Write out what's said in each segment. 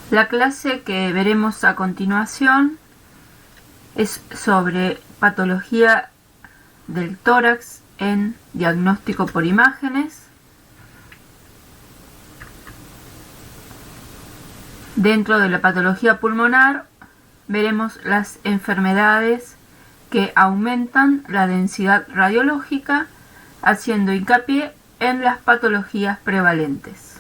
La clase que veremos a continuación es sobre patología del tórax en diagnóstico por imágenes. Dentro de la patología pulmonar veremos las enfermedades que aumentan la densidad radiológica, haciendo hincapié en las patologías prevalentes.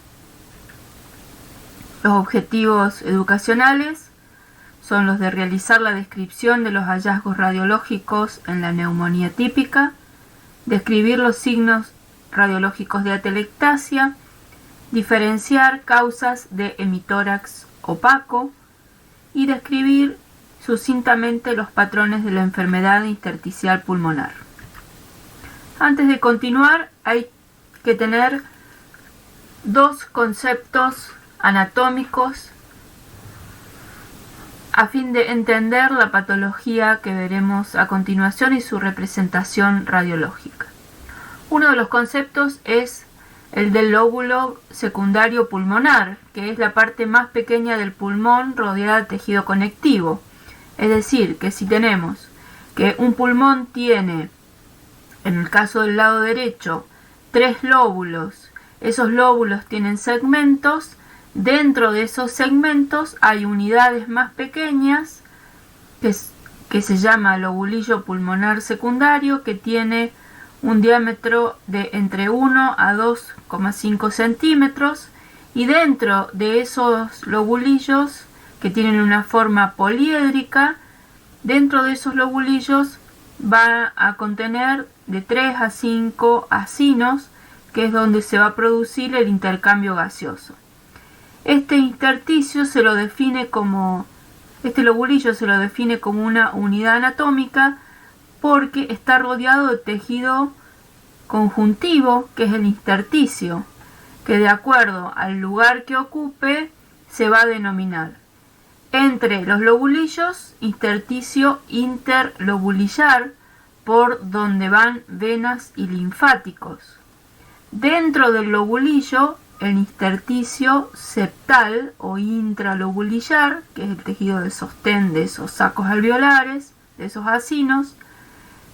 Los objetivos educacionales son los de realizar la descripción de los hallazgos radiológicos en la neumonía típica, describir los signos radiológicos de atelectasia, diferenciar causas de hemitórax opaco y describir sucintamente los patrones de la enfermedad intersticial pulmonar. Antes de continuar, hay que tener dos conceptos anatómicos a fin de entender la patología que veremos a continuación y su representación radiológica. Uno de los conceptos es el del lóbulo secundario pulmonar, que es la parte más pequeña del pulmón rodeada de tejido conectivo. Es decir, que si tenemos que un pulmón tiene, en el caso del lado derecho, 3 lóbulos, esos lóbulos tienen segmentos, dentro de esos segmentos hay unidades más pequeñas que se llama lobulillo pulmonar secundario, que tiene un diámetro de entre 1 a 2,5 centímetros, y dentro de esos lobulillos que tienen una forma poliédrica, dentro de esos lobulillos va a contener de 3 a 5 acinos, que es donde se va a producir el intercambio gaseoso. Este intersticio se lo define como, este lobulillo se lo define como una unidad anatómica porque está rodeado de tejido conjuntivo, que es el intersticio, que de acuerdo al lugar que ocupe se va a denominar entre los lobulillos intersticio interlobulillar, por donde van venas y linfáticos. Dentro del lobulillo, el intersticio septal o intralobulillar, que es el tejido de sostén de esos sacos alveolares, de esos acinos.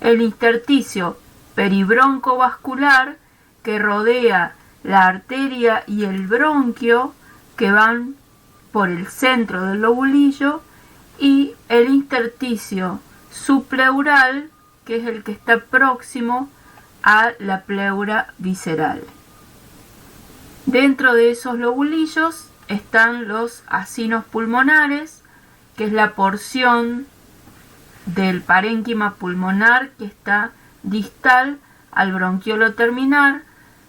El intersticio peribroncovascular, que rodea la arteria y el bronquio, que van por el centro del lobulillo. Y el intersticio subpleural, que es el que está próximo a la pleura visceral. Dentro de esos lobulillos están los acinos pulmonares, que es la porción del parénquima pulmonar que está distal al bronquiolo terminal.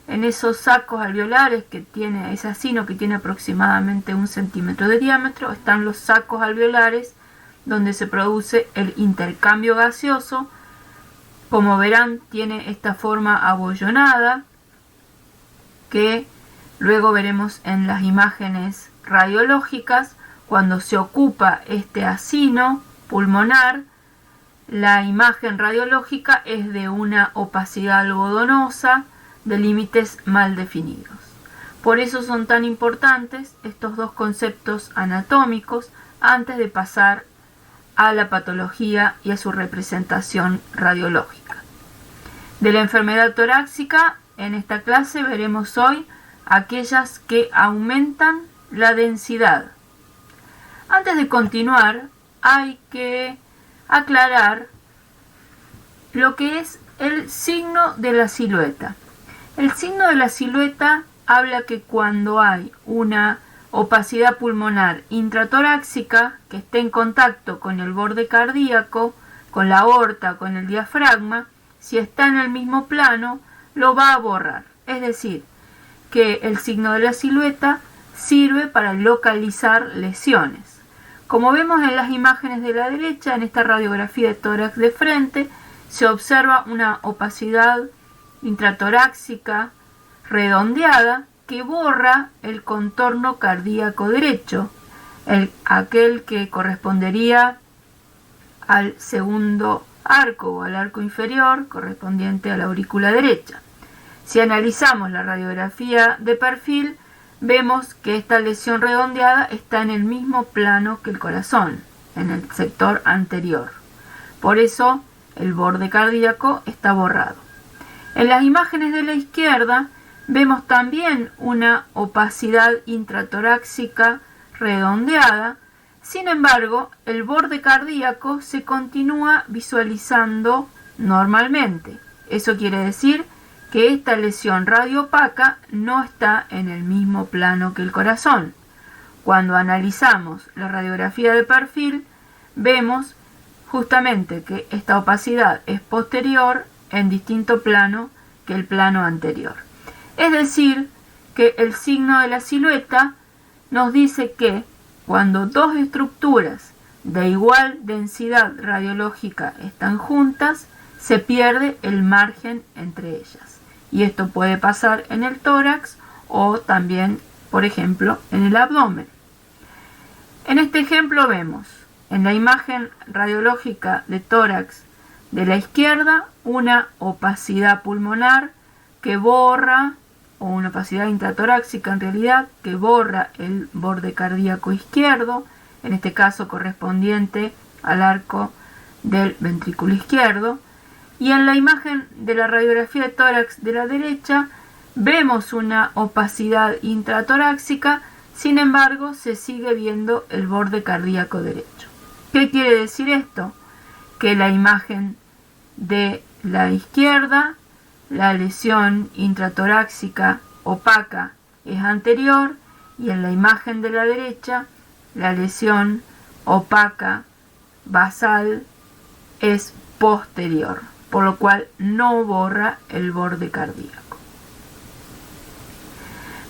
En esos sacos alveolares que tiene ese acino, que tiene aproximadamente 1 centímetro de diámetro, están los sacos alveolares donde se produce el intercambio gaseoso. Como verán, tiene esta forma abollonada que luego veremos en las imágenes radiológicas. Cuando se ocupa este acino pulmonar, la imagen radiológica es de una opacidad algodonosa, de límites mal definidos. Por eso son tan importantes estos dos conceptos anatómicos antes de pasar a la patología y a su representación radiológica. De la enfermedad torácica, en esta clase veremos hoy aquellas que aumentan la densidad. Antes de continuar, hay que aclarar lo que es el signo de la silueta. El signo de la silueta habla que cuando hay una opacidad pulmonar intratorácica que esté en contacto con el borde cardíaco, con la aorta, con el diafragma, si está en el mismo plano, lo va a borrar. Es decir, que el signo de la silueta sirve para localizar lesiones. Como vemos en las imágenes de la derecha, en esta radiografía de tórax de frente, se observa una opacidad intratorácica redondeada que borra el contorno cardíaco derecho, aquel que correspondería al segundo arco o al arco inferior correspondiente a la aurícula derecha. Si analizamos la radiografía de perfil, vemos que esta lesión redondeada está en el mismo plano que el corazón, en el sector anterior. Por eso el borde cardíaco está borrado. En las imágenes de la izquierda vemos también una opacidad intratorácica redondeada. Sin embargo, el borde cardíaco se continúa visualizando normalmente. Eso quiere decir que esta lesión radioopaca no está en el mismo plano que el corazón. Cuando analizamos la radiografía de perfil, vemos justamente que esta opacidad es posterior en distinto plano que el plano anterior. Es decir, que el signo de la silueta nos dice que cuando dos estructuras de igual densidad radiológica están juntas, se pierde el margen entre ellas. Y esto puede pasar en el tórax o también, por ejemplo, en el abdomen. En este ejemplo vemos en la imagen radiológica de tórax de la izquierda una opacidad pulmonar que borra, o una opacidad intratorácica en realidad, que borra el borde cardíaco izquierdo, en este caso correspondiente al arco del ventrículo izquierdo. Y en la imagen de la radiografía de tórax de la derecha vemos una opacidad intratorácica, sin embargo se sigue viendo el borde cardíaco derecho. ¿Qué quiere decir esto? Que la imagen de la izquierda, la lesión intratorácica opaca es anterior, y en la imagen de la derecha, la lesión opaca basal es posterior, por lo cual no borra el borde cardíaco.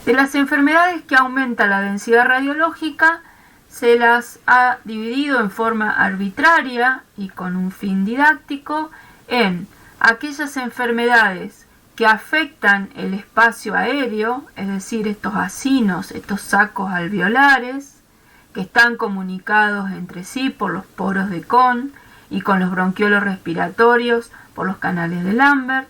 De las enfermedades que aumenta la densidad radiológica, se las ha dividido en forma arbitraria y con un fin didáctico en aquellas enfermedades que afectan el espacio aéreo, es decir, estos acinos, estos sacos alveolares, que están comunicados entre sí por los poros de Kohn y con los bronquiolos respiratorios por los canales de Lambert,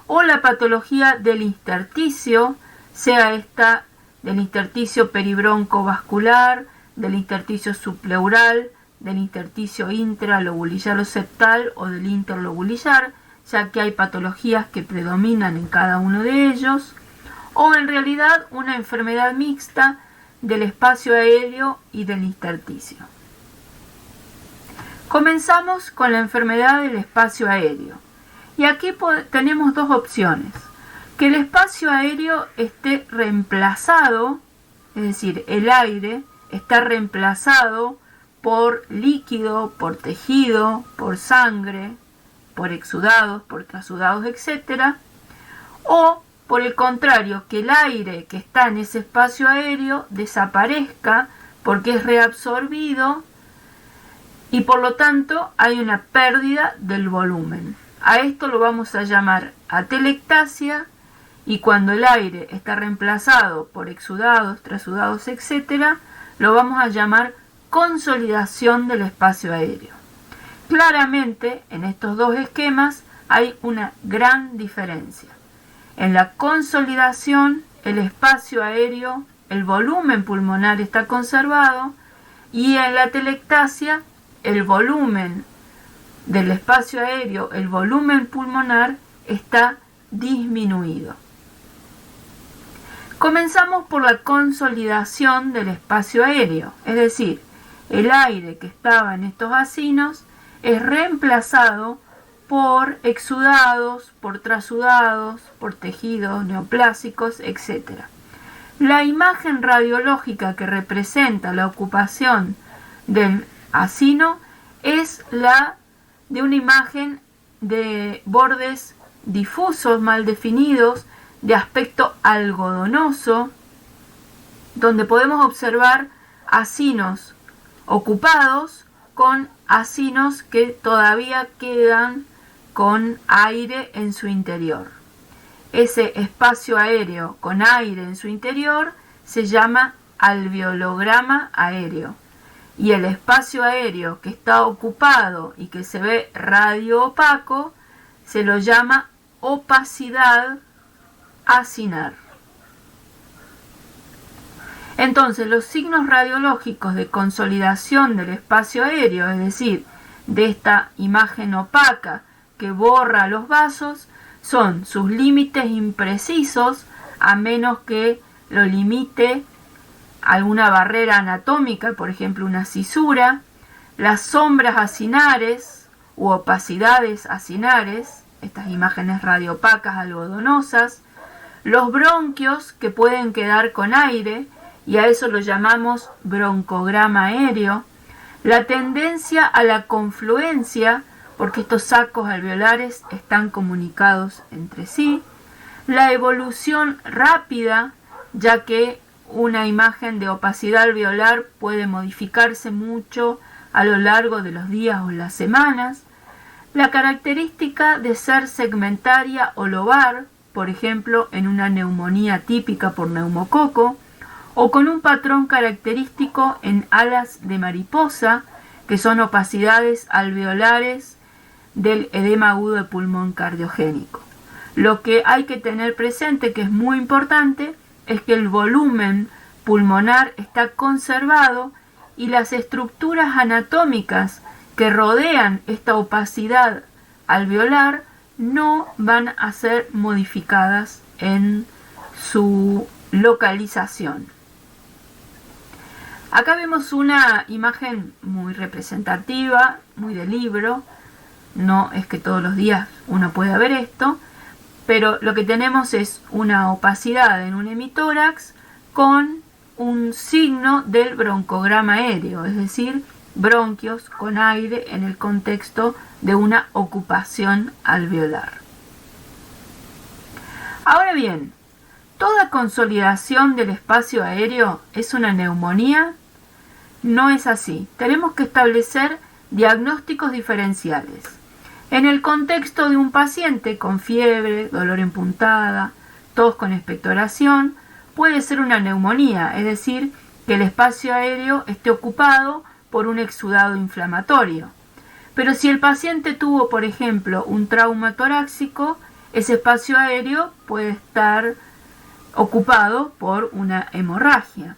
o la patología del intersticio, sea esta del intersticio peribroncovascular, del intersticio subpleural, del intersticio intralobulillar o septal o del interlobulillar, ya que hay patologías que predominan en cada uno de ellos, o en realidad una enfermedad mixta del espacio aéreo y del intersticio. Comenzamos con la enfermedad del espacio aéreo. Y aquí tenemos dos opciones. Que el espacio aéreo esté reemplazado, es decir, el aire está reemplazado por líquido, por tejido, por sangre, por exudados, por trasudados, etc. O, por el contrario, que el aire que está en ese espacio aéreo desaparezca porque es reabsorbido y por lo tanto hay una pérdida del volumen. A esto lo vamos a llamar atelectasia, y cuando el aire está reemplazado por exudados, trasudados, etc., lo vamos a llamar consolidación del espacio aéreo. Claramente, en estos dos esquemas hay una gran diferencia. En la consolidación, el espacio aéreo, el volumen pulmonar está conservado, y en la atelectasia, el volumen del espacio aéreo, el volumen pulmonar, está disminuido. Comenzamos por la consolidación del espacio aéreo, es decir, el aire que estaba en estos acinos es reemplazado por exudados, por trasudados, por tejidos neoplásicos, etc. La imagen radiológica que representa la ocupación del acino es la de una imagen de bordes difusos, mal definidos, de aspecto algodonoso, donde podemos observar acinos ocupados con acinos que todavía quedan con aire en su interior. Ese espacio aéreo con aire en su interior se llama alveolograma aéreo, y el espacio aéreo que está ocupado y que se ve radioopaco se lo llama opacidad acinar. Entonces, los signos radiológicos de consolidación del espacio aéreo, es decir, de esta imagen opaca que borra los vasos, son sus límites imprecisos, a menos que lo limite alguna barrera anatómica, por ejemplo una cisura, las sombras acinares u opacidades acinares, estas imágenes radiopacas algodonosas, los bronquios que pueden quedar con aire, y a eso lo llamamos broncograma aéreo, la tendencia a la confluencia, porque estos sacos alveolares están comunicados entre sí, la evolución rápida, ya que una imagen de opacidad alveolar puede modificarse mucho a lo largo de los días o las semanas, la característica de ser segmentaria o lobar, por ejemplo en una neumonía típica por neumococo, o con un patrón característico en alas de mariposa, que son opacidades alveolares del edema agudo de pulmón cardiogénico. Lo que hay que tener presente, que es muy importante, es que el volumen pulmonar está conservado y las estructuras anatómicas que rodean esta opacidad alveolar no van a ser modificadas en su localización. Acá vemos una imagen muy representativa, muy de libro. No es que todos los días uno pueda ver esto, pero lo que tenemos es una opacidad en un hemitórax con un signo del broncograma aéreo, es decir, bronquios con aire en el contexto de una ocupación alveolar. Ahora bien, ¿toda consolidación del espacio aéreo es una neumonía? No es así. Tenemos que establecer diagnósticos diferenciales. En el contexto de un paciente con fiebre, dolor en puntada, tos con expectoración, puede ser una neumonía, es decir, que el espacio aéreo esté ocupado por un exudado inflamatorio. Pero si el paciente tuvo, por ejemplo, un trauma torácico, ese espacio aéreo puede estar ocupado por una hemorragia.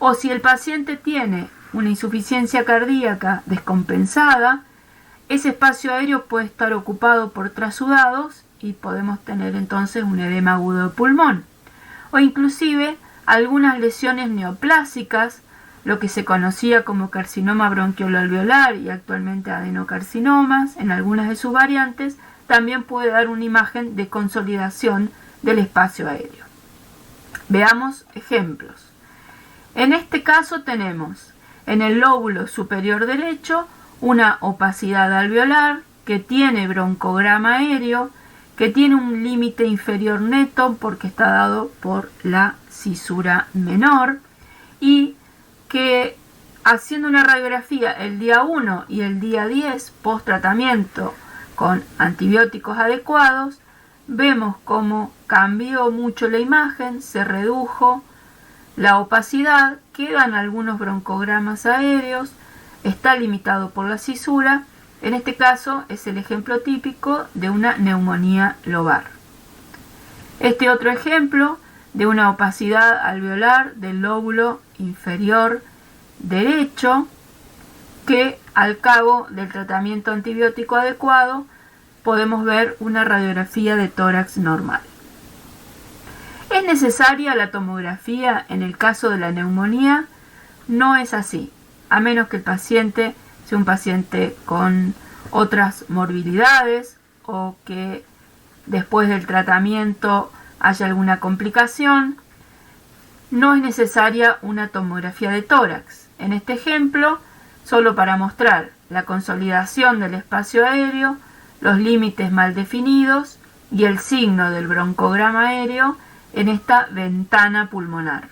O si el paciente tiene una insuficiencia cardíaca descompensada, ese espacio aéreo puede estar ocupado por trasudados y podemos tener entonces un edema agudo de pulmón. O inclusive algunas lesiones neoplásicas, lo que se conocía como carcinoma bronquiolo-alveolar y actualmente adenocarcinomas, en algunas de sus variantes, también puede dar una imagen de consolidación del espacio aéreo. Veamos ejemplos. En este caso tenemos en el lóbulo superior derecho una opacidad alveolar que tiene broncograma aéreo, que tiene un límite inferior neto porque está dado por la cisura menor y que haciendo una radiografía el día 1 y el día 10 post tratamiento con antibióticos adecuados, vemos cómo cambió mucho la imagen, se redujo la opacidad, quedan algunos broncogramas aéreos, está limitado por la cisura. En este caso es el ejemplo típico de una neumonía lobar. Este otro ejemplo de una opacidad alveolar del lóbulo inferior derecho que al cabo del tratamiento antibiótico adecuado podemos ver una radiografía de tórax normal. ¿Es necesaria la tomografía en el caso de la neumonía? No es así, a menos que el paciente sea un paciente con otras morbilidades o que después del tratamiento haya alguna complicación. No es necesaria una tomografía de tórax. En este ejemplo, solo para mostrar la consolidación del espacio aéreo, los límites mal definidos y el signo del broncograma aéreo en esta ventana pulmonar.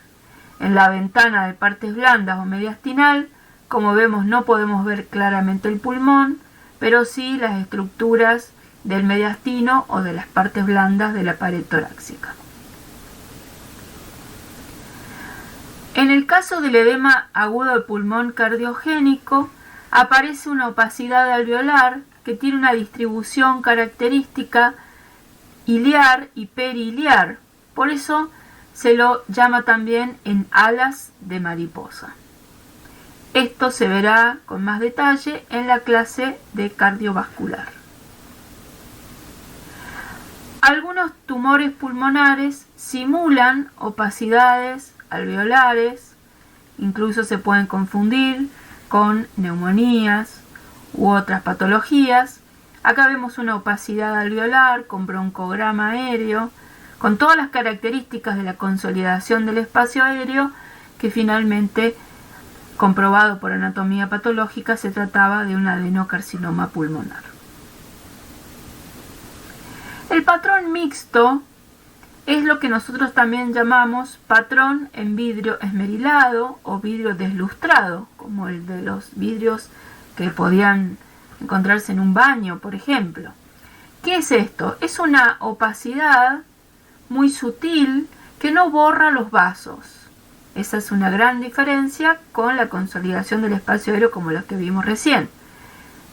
En la ventana de partes blandas o mediastinal, como vemos, no podemos ver claramente el pulmón, pero sí las estructuras del mediastino o de las partes blandas de la pared torácica. En el caso del edema agudo de pulmón cardiogénico, aparece una opacidad alveolar que tiene una distribución característica iliar y periliar. Por eso se lo llama también en alas de mariposa. Esto se verá con más detalle en la clase de cardiovascular. Algunos tumores pulmonares simulan opacidades alveolares, incluso se pueden confundir con neumonías u otras patologías. Acá vemos una opacidad alveolar con broncograma aéreo, con todas las características de la consolidación del espacio aéreo, que finalmente, comprobado por anatomía patológica, se trataba de un adenocarcinoma pulmonar. El patrón mixto es lo que nosotros también llamamos patrón en vidrio esmerilado o vidrio deslustrado, como el de los vidrios que podían encontrarse en un baño, por ejemplo. ¿Qué es esto? Es una opacidad muy sutil que no borra los vasos. Esa es una gran diferencia con la consolidación del espacio aéreo como la que vimos recién.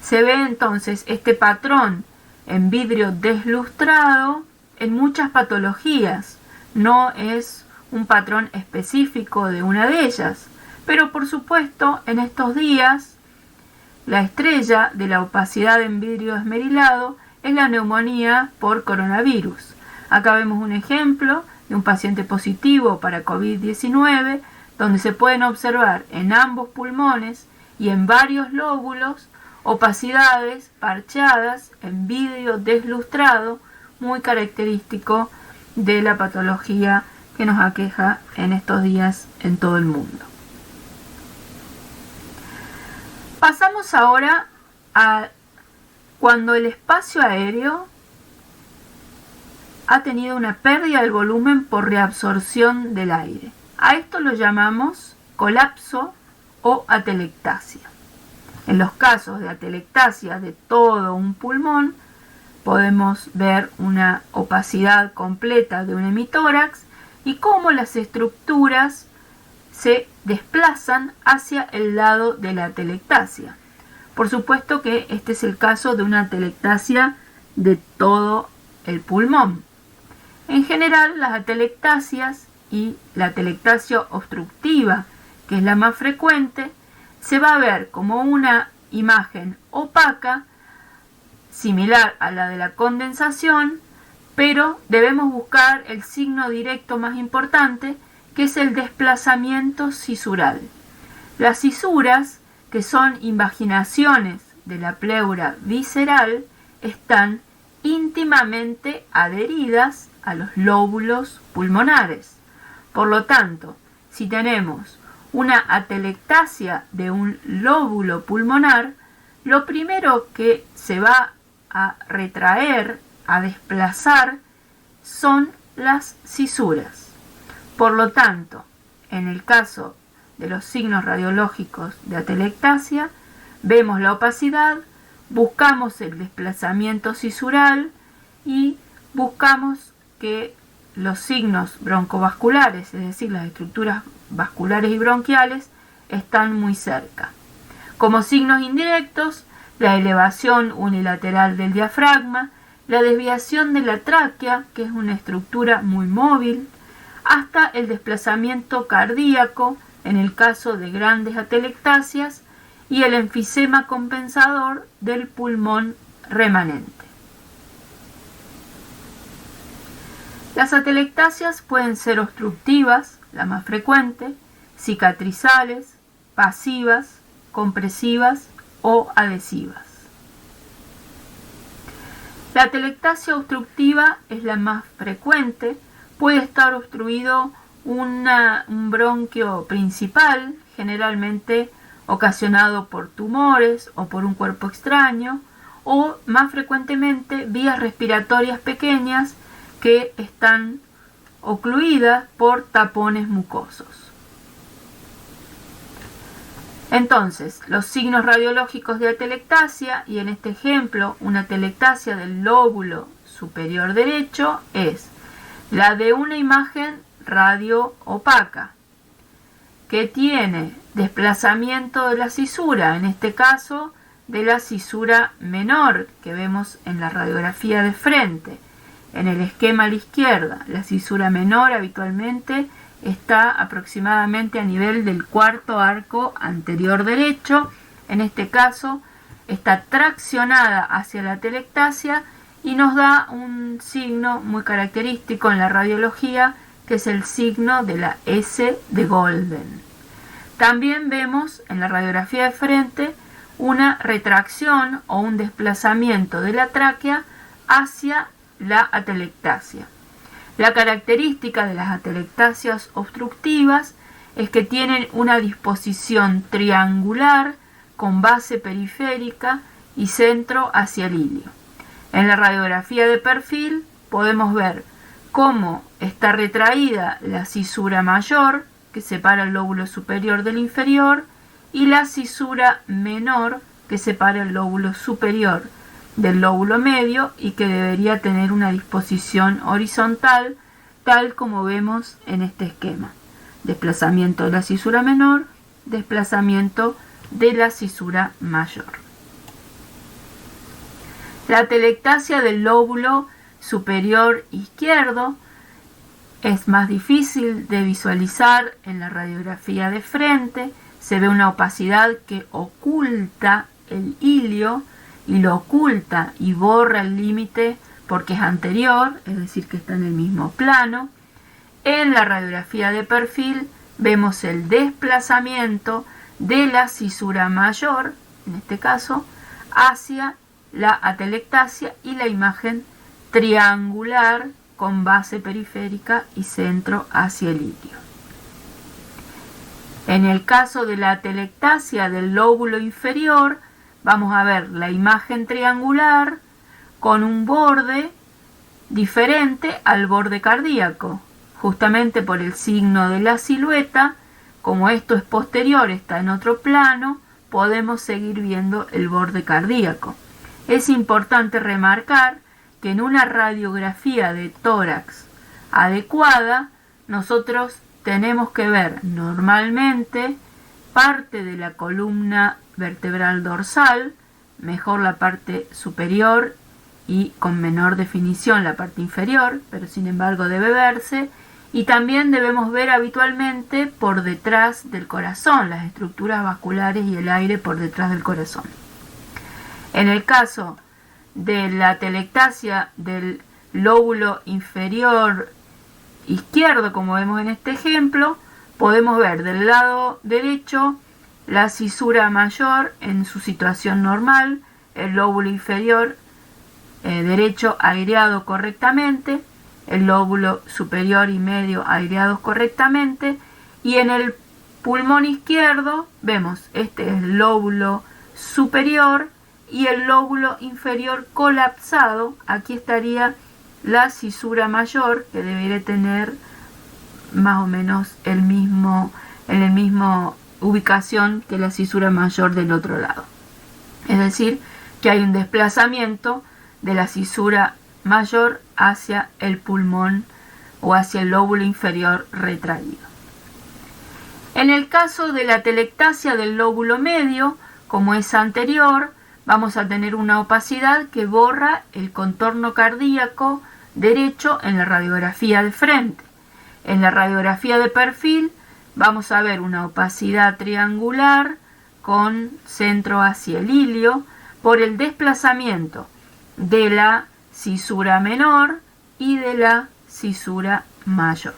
Se ve entonces este patrón en vidrio deslustrado en muchas patologías. No es un patrón específico de una de ellas, pero por supuesto en estos días la estrella de la opacidad en vidrio esmerilado es la neumonía por coronavirus. Acá vemos un ejemplo de un paciente positivo para COVID-19, donde se pueden observar en ambos pulmones y en varios lóbulos opacidades parcheadas en vidrio deslustrado, muy característico de la patología que nos aqueja en estos días en todo el mundo. Pasamos ahora a cuando el espacio aéreo ha tenido una pérdida del volumen por reabsorción del aire. A esto lo llamamos colapso o atelectasia. En los casos de atelectasia de todo un pulmón, podemos ver una opacidad completa de un hemitórax y cómo las estructuras se desplazan hacia el lado de la atelectasia. Por supuesto que este es el caso de una atelectasia de todo el pulmón. En general, las atelectasias y la atelectasia obstructiva, que es la más frecuente, se va a ver como una imagen opaca, similar a la de la condensación, pero debemos buscar el signo directo más importante, que es el desplazamiento cisural. Las cisuras, que son invaginaciones de la pleura visceral, están íntimamente adheridas a los lóbulos pulmonares. Por lo tanto, si tenemos una atelectasia de un lóbulo pulmonar, lo primero que se va a retraer, a desplazar, son las cisuras. Por lo tanto, en el caso de los signos radiológicos de atelectasia, vemos la opacidad, buscamos el desplazamiento cisural y buscamos que los signos broncovasculares, es decir, las estructuras vasculares y bronquiales, están muy cerca. Como signos indirectos, la elevación unilateral del diafragma, la desviación de la tráquea, que es una estructura muy móvil, hasta el desplazamiento cardíaco en el caso de grandes atelectasias y el enfisema compensador del pulmón remanente. Las atelectasias pueden ser obstructivas, la más frecuente, cicatrizales, pasivas, compresivas o adhesivas. La atelectasia obstructiva es la más frecuente, puede estar obstruido un bronquio principal, generalmente ocasionado por tumores o por un cuerpo extraño, o más frecuentemente vías respiratorias pequeñas que están ocluidas por tapones mucosos. Entonces, los signos radiológicos de atelectasia, y en este ejemplo una atelectasia del lóbulo superior derecho, es la de una imagen radio opaca, que tiene desplazamiento de la cisura, en este caso de la cisura menor que vemos en la radiografía de frente, En el esquema a la izquierda, la cisura menor habitualmente está aproximadamente a nivel del cuarto arco anterior derecho. En este caso está traccionada hacia la atelectasia y nos da un signo muy característico en la radiología, que es el signo de la S de Golden. También vemos en la radiografía de frente una retracción o un desplazamiento de la tráquea hacia la atelectasia. La característica de las atelectasias obstructivas es que tienen una disposición triangular con base periférica y centro hacia el ilio. En la radiografía de perfil podemos ver cómo está retraída la cisura mayor, que separa el lóbulo superior del inferior, y la cisura menor, que separa el lóbulo superior del lóbulo medio y que debería tener una disposición horizontal, tal como vemos en este esquema. Desplazamiento de la cisura menor, desplazamiento de la cisura mayor. La atelectasia del lóbulo superior izquierdo es más difícil de visualizar en la radiografía de frente. Se ve una opacidad que oculta el ilio y lo oculta y borra el límite porque es anterior, es decir, que está en el mismo plano. En la radiografía de perfil vemos el desplazamiento de la cisura mayor, en este caso, hacia la atelectasia y la imagen triangular con base periférica y centro hacia el ilio. En el caso de la atelectasia del lóbulo inferior, vamos a ver la imagen triangular con un borde diferente al borde cardíaco, justamente por el signo de la silueta. Como esto es posterior, está en otro plano, podemos seguir viendo el borde cardíaco. Es importante remarcar que en una radiografía de tórax adecuada, nosotros tenemos que ver normalmente parte de la columna vertebral dorsal, mejor la parte superior y con menor definición la parte inferior, pero sin embargo debe verse, y también debemos ver habitualmente por detrás del corazón, las estructuras vasculares y el aire por detrás del corazón. En el caso de la atelectasia del lóbulo inferior izquierdo, como vemos en este ejemplo, podemos ver del lado derecho la cisura mayor en su situación normal, el lóbulo inferior derecho aireado correctamente, el lóbulo superior y medio aireados correctamente, y en el pulmón izquierdo vemos este es el lóbulo superior y el lóbulo inferior colapsado. Aquí estaría la cisura mayor, que debería tener más o menos en la misma ubicación que la cisura mayor del otro lado. Es decir, que hay un desplazamiento de la cisura mayor hacia el pulmón o hacia el lóbulo inferior retraído. En el caso de la atelectasia del lóbulo medio, como es anterior, vamos a tener una opacidad que borra el contorno cardíaco derecho en la radiografía de frente. En la radiografía de perfil vamos a ver una opacidad triangular con centro hacia el ilio por el desplazamiento de la cisura menor y de la cisura mayor.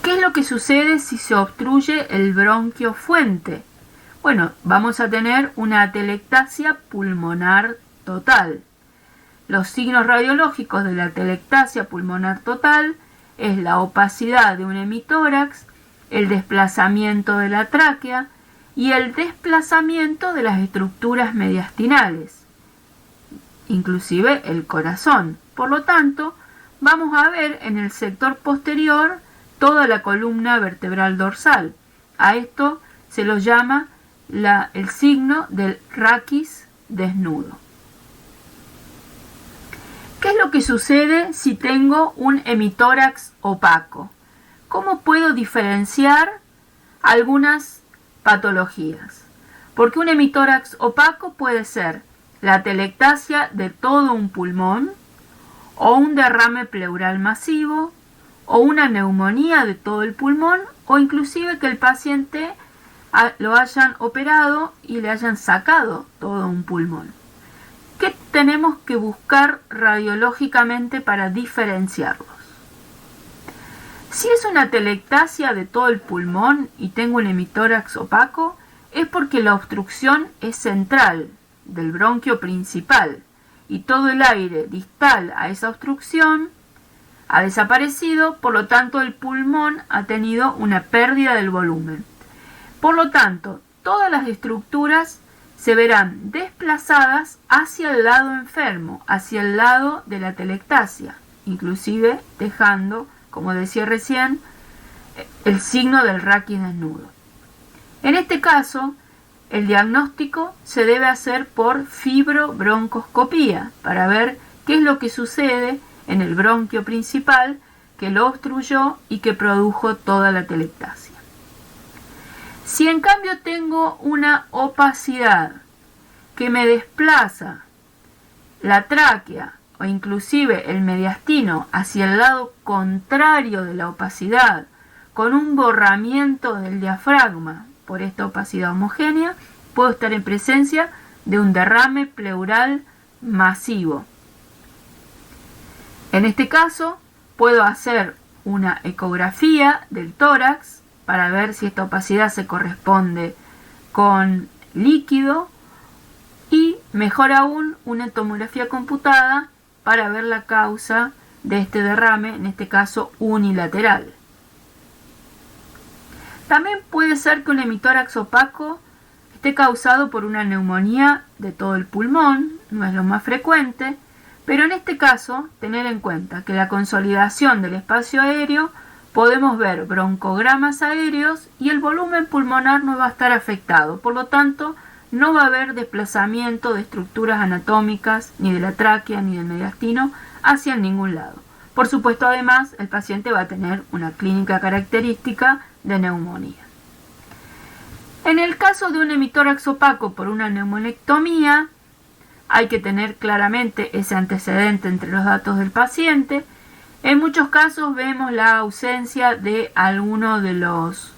¿Qué es lo que sucede si se obstruye el bronquio fuente? Bueno, vamos a tener una atelectasia pulmonar total. Los signos radiológicos de la atelectasia pulmonar total es la opacidad de un hemitórax, el desplazamiento de la tráquea y el desplazamiento de las estructuras mediastinales, inclusive el corazón. Por lo tanto, vamos a ver en el sector posterior toda la columna vertebral dorsal. A esto se lo llama el signo del raquis desnudo. ¿Qué es lo que sucede si tengo un hemitórax opaco? ¿Cómo puedo diferenciar algunas patologías? Porque un hemitórax opaco puede ser la atelectasia de todo un pulmón, o un derrame pleural masivo, o una neumonía de todo el pulmón, o inclusive que el paciente lo hayan operado y le hayan sacado todo un pulmón. ¿Qué tenemos que buscar radiológicamente para diferenciarlos? Si es una atelectasia de todo el pulmón y tengo un hemitórax opaco, es porque la obstrucción es central del bronquio principal y todo el aire distal a esa obstrucción ha desaparecido, por lo tanto el pulmón ha tenido una pérdida del volumen. Por lo tanto, todas las estructuras se verán desplazadas hacia el lado enfermo, hacia el lado de la atelectasia, inclusive dejando, como decía recién, el signo del raquis desnudo. En este caso, el diagnóstico se debe hacer por fibrobroncoscopía para ver qué es lo que sucede en el bronquio principal que lo obstruyó y que produjo toda la atelectasia. Si en cambio tengo una opacidad que me desplaza la tráquea o inclusive el mediastino hacia el lado contrario de la opacidad, con un borramiento del diafragma por esta opacidad homogénea, puedo estar en presencia de un derrame pleural masivo. En este caso, puedo hacer una ecografía del tórax para ver si esta opacidad se corresponde con líquido y, mejor aún, una tomografía computada para ver la causa de este derrame, en este caso unilateral. También puede ser que un hemitórax opaco esté causado por una neumonía de todo el pulmón, no es lo más frecuente, pero en este caso tener en cuenta que la consolidación del espacio aéreo podemos ver broncogramas aéreos y el volumen pulmonar no va a estar afectado, por lo tanto no va a haber desplazamiento de estructuras anatómicas ni de la tráquea ni del mediastino hacia ningún lado. Por supuesto, además, el paciente va a tener una clínica característica de neumonía. En el caso de un hemitórax opaco por una neumonectomía, hay que tener claramente ese antecedente entre los datos del paciente. En muchos casos vemos la ausencia de alguno de los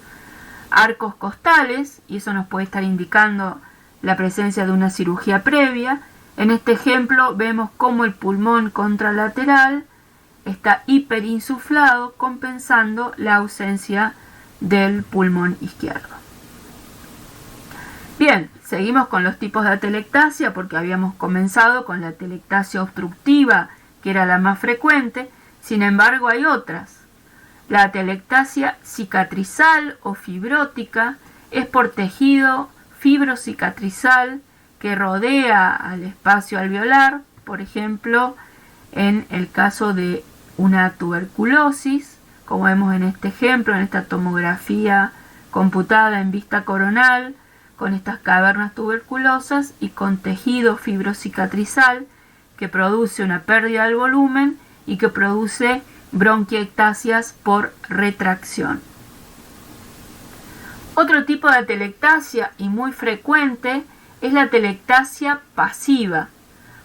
arcos costales y eso nos puede estar indicando la presencia de una cirugía previa. En este ejemplo vemos cómo el pulmón contralateral está hiperinsuflado, compensando la ausencia del pulmón izquierdo. Bien, seguimos con los tipos de atelectasia porque habíamos comenzado con la atelectasia obstructiva, que era la más frecuente. Sin embargo, hay otras. La atelectasia cicatrizal o fibrótica es por tejido fibrocicatrizal que rodea al espacio alveolar, por ejemplo, en el caso de una tuberculosis, como vemos en este ejemplo, en esta tomografía computada en vista coronal, con estas cavernas tuberculosas y con tejido fibrocicatrizal que produce una pérdida del volumen y que produce bronquiectasias por retracción. Otro tipo de atelectasia y muy frecuente es la atelectasia pasiva,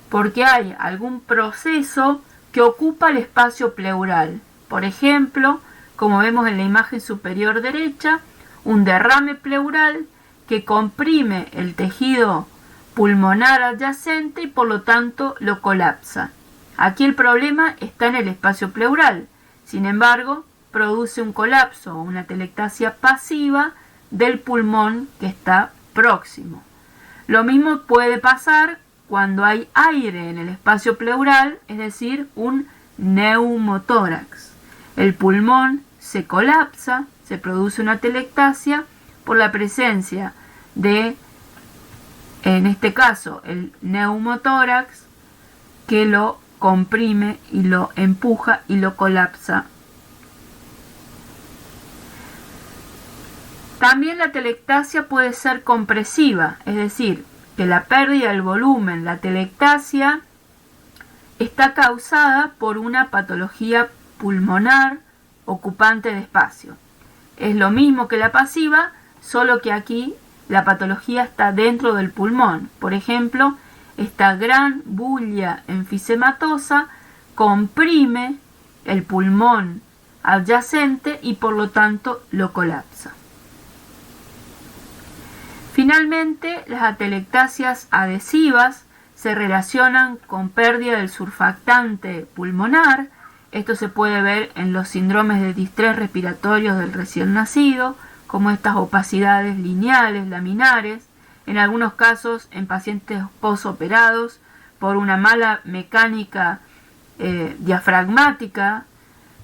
porque hay algún proceso que ocupa el espacio pleural. Por ejemplo, como vemos en la imagen superior derecha, un derrame pleural que comprime el tejido pulmonar adyacente y por lo tanto lo colapsa. Aquí el problema está en el espacio pleural. Sin embargo, produce un colapso o una atelectasia pasiva del pulmón que está próximo. Lo mismo puede pasar cuando hay aire en el espacio pleural, es decir, un neumotórax. El pulmón se colapsa, se produce una atelectasia por la presencia de, en este caso, el neumotórax que lo comprime y lo empuja y lo colapsa. También la atelectasia puede ser compresiva, es decir, que la pérdida del volumen, la atelectasia, está causada por una patología pulmonar ocupante de espacio. Es lo mismo que la pasiva, solo que aquí la patología está dentro del pulmón. Por ejemplo, esta gran bulla enfisematosa comprime el pulmón adyacente y por lo tanto lo colapsa. Finalmente, las atelectasias adhesivas se relacionan con pérdida del surfactante pulmonar. Esto se puede ver en los síndromes de distrés respiratorios del recién nacido, como estas opacidades lineales, laminares, en algunos casos en pacientes posoperados por una mala mecánica diafragmática.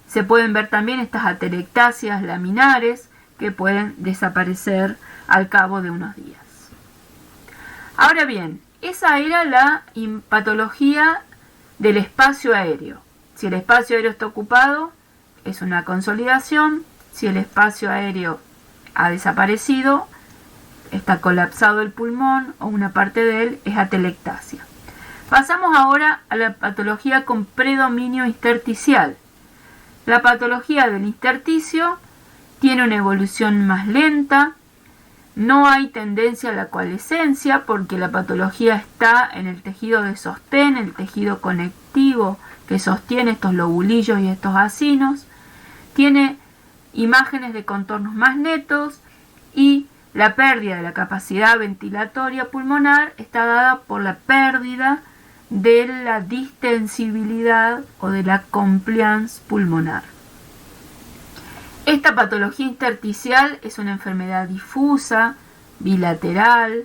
Se pueden ver también estas atelectasias laminares que pueden desaparecer al cabo de unos días. Ahora bien, esa era la patología del espacio aéreo. Si el espacio aéreo está ocupado, es una consolidación. Si el espacio aéreo ha desaparecido, está colapsado el pulmón o una parte de él, es atelectasia. Pasamos ahora a la patología con predominio intersticial. La patología del intersticio tiene una evolución más lenta, no hay tendencia a la coalescencia porque la patología está en el tejido de sostén, el tejido conectivo que sostiene estos lobulillos y estos acinos. Tiene imágenes de contornos más netos y la pérdida de la capacidad ventilatoria pulmonar está dada por la pérdida de la distensibilidad o de la compliance pulmonar. Esta patología intersticial es una enfermedad difusa, bilateral,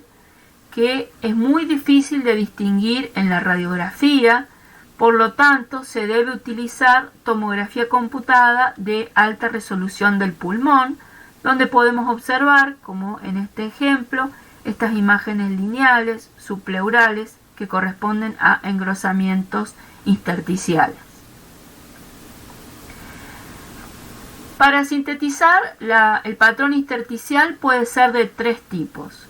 que es muy difícil de distinguir en la radiografía, por lo tanto se debe utilizar tomografía computada de alta resolución del pulmón, donde podemos observar, como en este ejemplo, estas imágenes lineales, subpleurales, que corresponden a engrosamientos intersticiales. Para sintetizar, el patrón intersticial puede ser de tres tipos.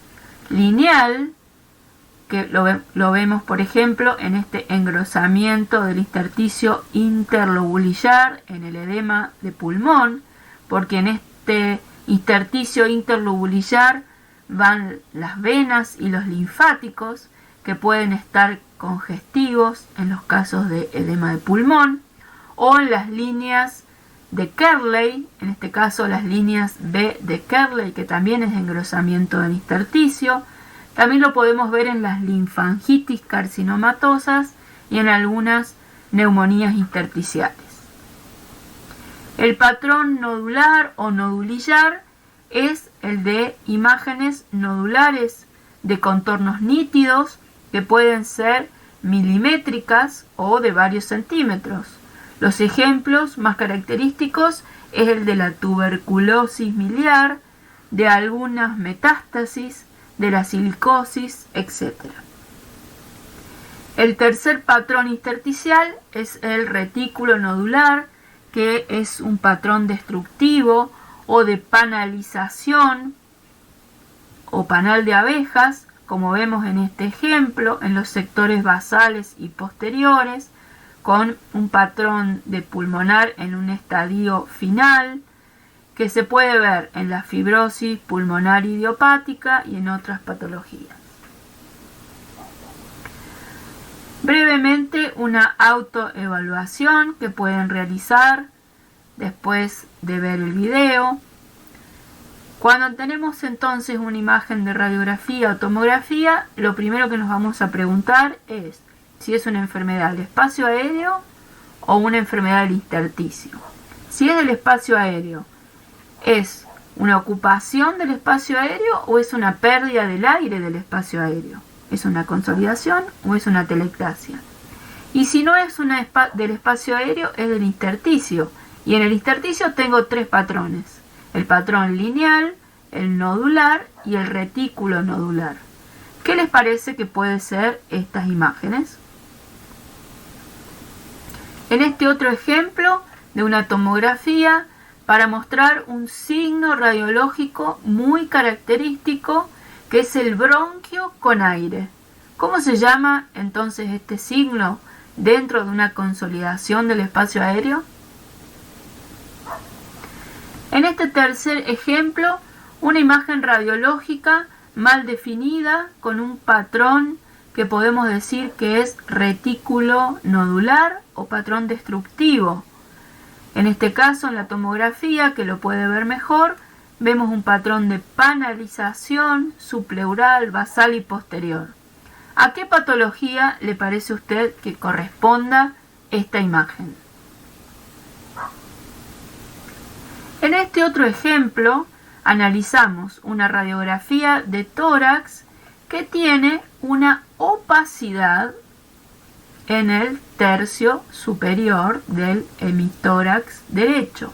Lineal, que lo vemos por ejemplo en este engrosamiento del intersticio interlobulillar en el edema de pulmón, porque en este intersticio interlobulillar van las venas y los linfáticos que pueden estar congestivos en los casos de edema de pulmón, o en las líneas de Kerley, en este caso las líneas B de Kerley, que también es engrosamiento del intersticio. También lo podemos ver en las linfangitis carcinomatosas y en algunas neumonías intersticiales. El patrón nodular o nodulillar es el de imágenes nodulares de contornos nítidos que pueden ser milimétricas o de varios centímetros. Los ejemplos más característicos es el de la tuberculosis miliar, de algunas metástasis, de la silicosis, etc. El tercer patrón intersticial es el retículo nodular, que es un patrón destructivo o de panalización o panal de abejas, como vemos en este ejemplo, en los sectores basales y posteriores, con un patrón de pulmonar en un estadio final, que se puede ver en la fibrosis pulmonar idiopática y en otras patologías. Brevemente, una autoevaluación que pueden realizar después de ver el video. Cuando tenemos entonces una imagen de radiografía o tomografía, lo primero que nos vamos a preguntar es si es una enfermedad del espacio aéreo o una enfermedad del intersticio. Si es del espacio aéreo, ¿es una ocupación del espacio aéreo o es una pérdida del aire del espacio aéreo? ¿Es una consolidación o es una atelectasia? Y si no es del espacio aéreo, es del intersticio. Y en el intersticio tengo tres patrones: el patrón lineal, el nodular y el retículo nodular. ¿Qué les parece que puede ser estas imágenes? En este otro ejemplo de una tomografía, para mostrar un signo radiológico muy característico, que es el bronquio con aire. ¿Cómo se llama entonces este signo dentro de una consolidación del espacio aéreo? En este tercer ejemplo, una imagen radiológica mal definida con un patrón que podemos decir que es retículo nodular o patrón destructivo. En este caso, en la tomografía, que lo puede ver mejor, vemos un patrón de panalización subpleural, basal y posterior. ¿A qué patología le parece a usted que corresponda esta imagen? En este otro ejemplo, analizamos una radiografía de tórax que tiene una opacidad en el tercio superior del hemitórax derecho.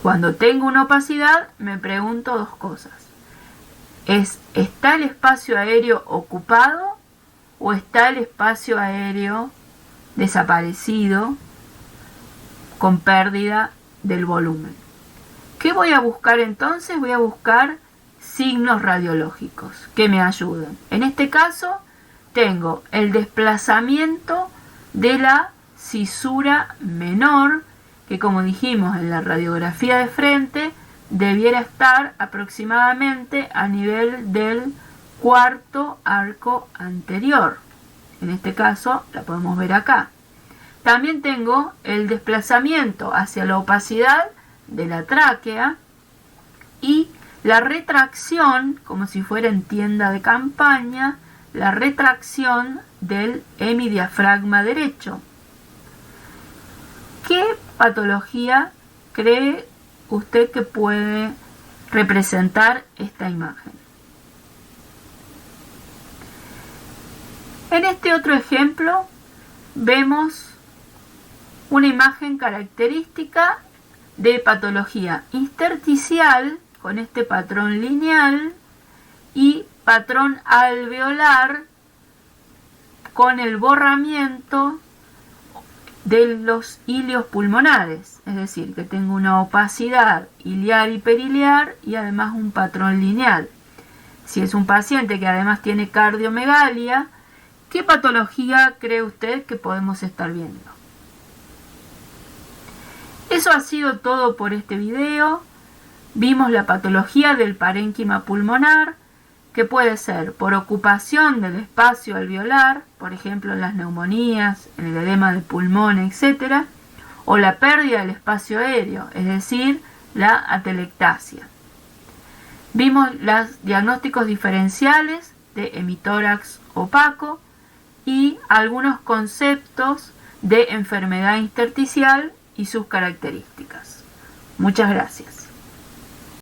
Cuando tengo una opacidad, me pregunto dos cosas. ¿Está el espacio aéreo ocupado o está el espacio aéreo desaparecido con pérdida del volumen? ¿Qué voy a buscar entonces? Voy a buscar signos radiológicos que me ayuden. En este caso, tengo el desplazamiento de la cisura menor, que como dijimos en la radiografía de frente, debiera estar aproximadamente a nivel del cuarto arco anterior. En este caso, la podemos ver acá. También tengo el desplazamiento hacia la opacidad de la tráquea y la retracción, como si fuera en tienda de campaña, la retracción del hemidiafragma derecho. ¿Qué patología cree usted que puede representar esta imagen? En este otro ejemplo vemos una imagen característica de patología intersticial con este patrón lineal y patrón alveolar con el borramiento de los ilios pulmonares, es decir, que tengo una opacidad iliar y periliar y además un patrón lineal. Si es un paciente que además tiene cardiomegalia, ¿qué patología cree usted que podemos estar viendo? Eso ha sido todo por este video. Vimos la patología del parénquima pulmonar, que puede ser por ocupación del espacio alveolar, por ejemplo en las neumonías, en el edema de pulmón, etc., o la pérdida del espacio aéreo, es decir, la atelectasia. Vimos los diagnósticos diferenciales de hemitórax opaco y algunos conceptos de enfermedad intersticial y sus características. Muchas gracias.